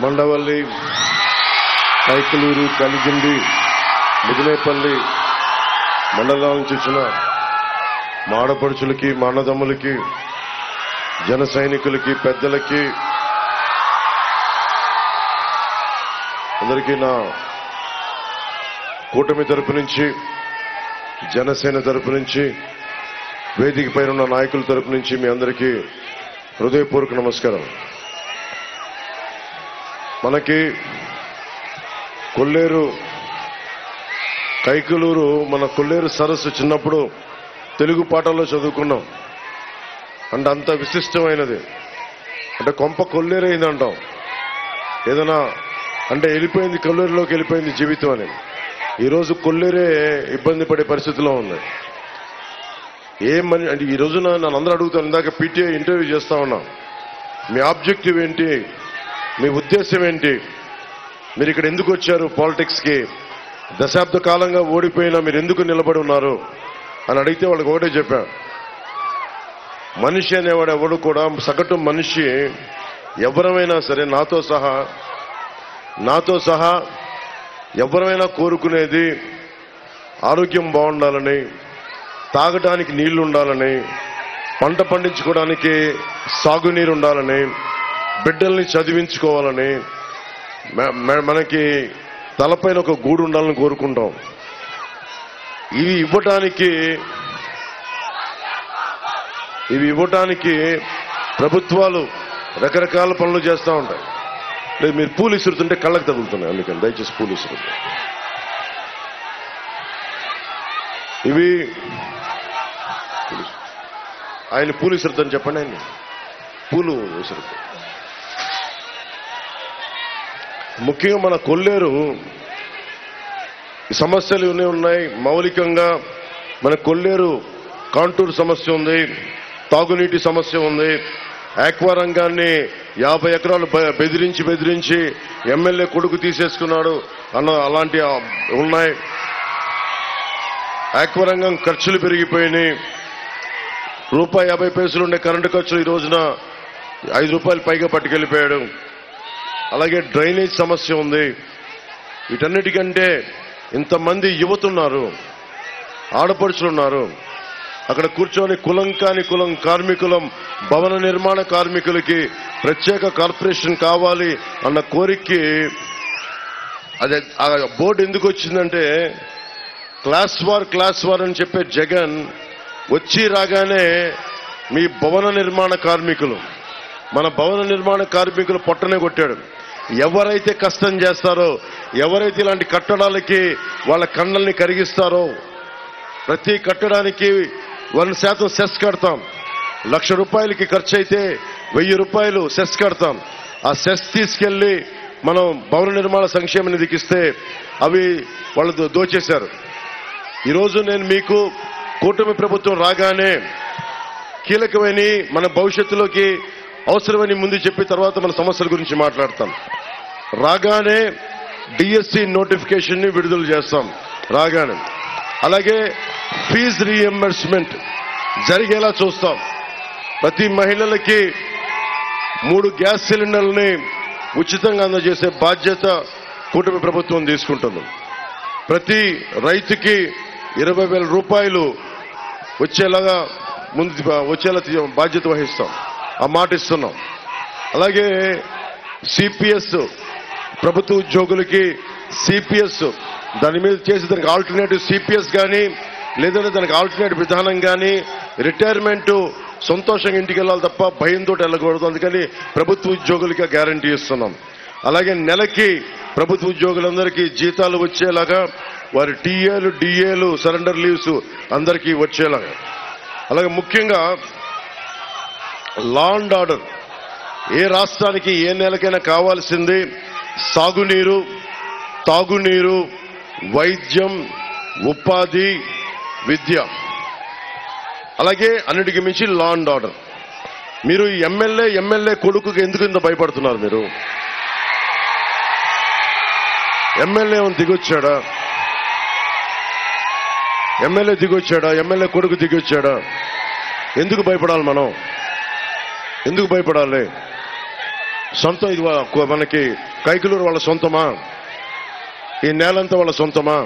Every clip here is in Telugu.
మండవల్లి, కైకలూరు, కలిగిండి, ముదినేపల్లి మండలాల నుంచి వచ్చిన మా ఆడపడుచులకి, మా అన్నదమ్ములకి, జన సైనికులకి, పెద్దలకి అందరికీ నా కూటమి తరపు నుంచి, జనసేన తరపు నుంచి, వేదిక పైన ఉన్న నాయకుల తరపు నుంచి మీ అందరికీ హృదయపూర్వక నమస్కారం. మనకి కొల్లేరు, కైకలూరు, మన కొల్లేరు సరస్సు చిన్నప్పుడు తెలుగు పాఠాల్లో చదువుకున్నాం. అంటే అంత విశిష్టమైనది. అంటే కొంప కొల్లేరైంది అంటాం. ఏదైనా అంటే వెళ్ళిపోయింది, కొల్లేరులోకి వెళ్ళిపోయింది జీవితం అని. ఈరోజు కొల్లేరే ఇబ్బంది పడే పరిస్థితిలో ఉంది. ఏమని అంటే ఈ రోజున నన్ను అందరూ అడుగుతాను. ఇందాక పీటీఐ ఇంటర్వ్యూ చేస్తా ఉన్నా, మీ ఆబ్జెక్టివ్ ఏంటి, మీ ఉద్దేశం ఏంటి, మీరు ఇక్కడ ఎందుకు వచ్చారు పాలిటిక్స్కి, దశాబ్ద కాలంగా ఓడిపోయినా మీరు ఎందుకు నిలబడి ఉన్నారు అని అడిగితే వాళ్ళకి ఒకటే చెప్పా. మనిషి అనేవాడు ఎవడు కూడా, సగటు మనిషి ఎవరమైనా సరే, నాతో సహా ఎవరైనా కోరుకునేది ఆరోగ్యం బాగుండాలని, తాగడానికి నీళ్లు ఉండాలని, పంట పండించుకోవడానికి సాగునీరు ఉండాలని, బిడ్డల్ని చదివించుకోవాలని, మనకి తలపైన ఒక గూడు ఉండాలని కోరుకుంటాం. ఇవి ఇవ్వటానికి ప్రభుత్వాలు రకరకాల పనులు చేస్తూ ఉంటాయి. లేదు, మీరు పూలు ఇసురుతుంటే కళ్ళకు తగులుతున్నాయి, అందుకని దయచేసి పూలు ఇసురుతుంది. ఇవి ఆయన పూలు ఇసురుతుందని చెప్పండి. ఆయన పూలు ఇసురుతాయి. ముఖ్యంగా మన కొల్లేరు సమస్యలు ఉన్నాయి. మౌలికంగా మన కొల్లేరు కాంటూర్ సమస్య ఉంది, తాగునీటి సమస్య ఉంది. ఆక్వా రంగాన్ని 50 ఎకరాలు బెదిరించి ఎమ్మెల్యే కొడుకు తీసేసుకున్నాడు అలాంటి ఉన్నాయి. ఆక్వా రంగం ఖర్చులు పెరిగిపోయినాయి. ₹1.50 ఉండే కరెంటు ఖర్చులు ఈ రోజున ₹5 పైగా పట్టుకెళ్ళిపోయాడు. అలాగే డ్రైనేజ్ సమస్య ఉంది. వీటన్నిటికంటే ఇంతమంది యువతున్నారు, ఆడపడుచులున్నారు. అక్కడ కూర్చొని కులం కాని కులం కార్మికులం, భవన నిర్మాణ కార్మికులకి ప్రత్యేక కార్పొరేషన్ కావాలి అన్న కోరికకి అదే ఆ బోర్డు ఎందుకు వచ్చిందంటే, క్లాస్ వార్ అని చెప్పే జగన్ వచ్చి రాగానే మీ భవన నిర్మాణ కార్మికులు, మన భవన నిర్మాణ కార్మికులు పొట్టనే కొట్టాడు. ఎవరైతే కష్టం చేస్తారో, ఎవరైతే ఇలాంటి కట్టడాలకి వాళ్ళ కన్నల్ని కరిగిస్తారో, ప్రతి కట్టడానికి 1% సెస్ కడతాం. ₹1,00,000 ఖర్చు అయితే ₹1,000 సెస్ కడతాం. ఆ సెస్ తీసుకెళ్లి మనం భవన నిర్మాణ సంక్షేమ నిధికి ఇస్తే అవి వాళ్ళు దోచేశారు. ఈరోజు నేను మీకు కూటమి ప్రభుత్వం రాగానే కీలకమైన మన భవిష్యత్తులోకి అవసరమని ముందు చెప్పి తర్వాత మన సమస్యల గురించి మాట్లాడతాం. రాగానే డిఎస్సి నోటిఫికేషన్ ని విడుదల చేస్తాం రాగానే. అలాగే ఫీజు రీఎంబర్స్మెంట్ జరిగేలా చూస్తాం. ప్రతి మహిళలకి 3 గ్యాస్ సిలిండర్లని ఉచితంగా అందజేసే బాధ్యత కూటమి ప్రభుత్వం తీసుకుంటుంది. ప్రతి రైతుకి ₹20,000 వచ్చేలా బాధ్యత వహిస్తాం. ఆ మాట ఇస్తున్నాం. అలాగే సిపిఎస్, ప్రభుత్వ ఉద్యోగులకి సిపిఎస్, దాని మీద చేసి దానికి ఆల్టర్నేటివ్ సిపిఎస్ కానీ, లేదంటే దానికి ఆల్టర్నేటివ్ విధానం కానీ, రిటైర్మెంట్ సంతోషంగా ఇంటికి వెళ్ళాలి తప్ప భయంతో వెళ్ళకూడదు. అందుకని ప్రభుత్వ ఉద్యోగులకి గ్యారంటీ ఇస్తున్నాం. అలాగే నెలకి ప్రభుత్వ ఉద్యోగులందరికీ జీతాలు వచ్చేలాగా, వారి టీఏలు, డిఏలు, సరెండర్ లీవ్స్ అందరికీ వచ్చేలాగా. అలాగే ముఖ్యంగా లా అండ్ ఆర్డర్, ఏ రాష్ట్రానికి ఏ నెలకైనా కావాల్సింది సాగునీరు, తాగునీరు, వైద్యం, ఉపాధి, విద్య. అలాగే అన్నిటికీ మించి లా అండ్ ఆర్డర్. మీరు ఎమ్మెల్యే కొడుకుకి ఎందుకు ఇంత భయపడుతున్నారు? మీరు ఎమ్మెల్యే దిగొచ్చాడా? ఎమ్మెల్యే కొడుకు దిగొచ్చాడా? ఎందుకు భయపడాలి మనం? ఎందుకు భయపడాలి? సొంతం ఇది మనకి కైకలూరు వాళ్ళ సొంతమా? ఈ నేలంతా వాళ్ళ సొంతమా?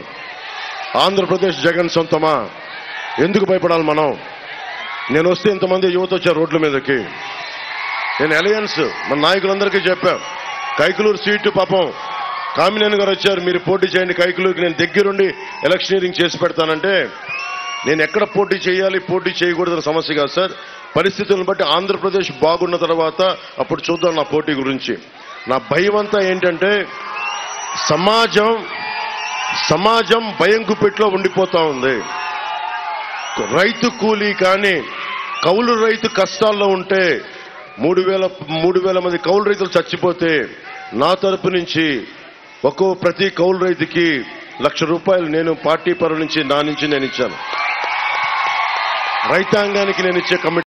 ఆంధ్రప్రదేశ్ జగన్ సొంతమా? ఎందుకు భయపడాలి మనం? నేను వస్తే ఇంతమంది యువత వచ్చారు రోడ్ల మీదకి. నేను అలయన్స్ మన నాయకులందరికీ చెప్పా, కైకలూరు సీటు పాపం కామినేని గారు వచ్చారు, మీరు పోటీ చేయండి కైకలూరుకి, నేను దగ్గరుండి ఎలక్షనీరింగ్ చేసి పెడతానంటే, నేను ఎక్కడ పోటీ చేయాలి పోటీ చేయకూడదని సమస్య కాదు సార్. పరిస్థితులను బట్టి ఆంధ్రప్రదేశ్ బాగున్న తర్వాత అప్పుడు చూద్దాం నా పోటీ గురించి. నా భయం అంతా ఏంటంటే సమాజం భయం గుప్పెట్లో ఉండిపోతా ఉంది. రైతు కూలీ కానీ కౌలు రైతు కష్టాల్లో ఉంటే 3,000 మంది కౌలు రైతులు చచ్చిపోతే నా తరపు నుంచి ప్రతి కౌలు రైతుకి ₹1,00,000 నేను పార్టీ పరం నుంచి నా నుంచి నేను ఇచ్చాను. రైతాంగానికి నేను ఇచ్చే కమిటీ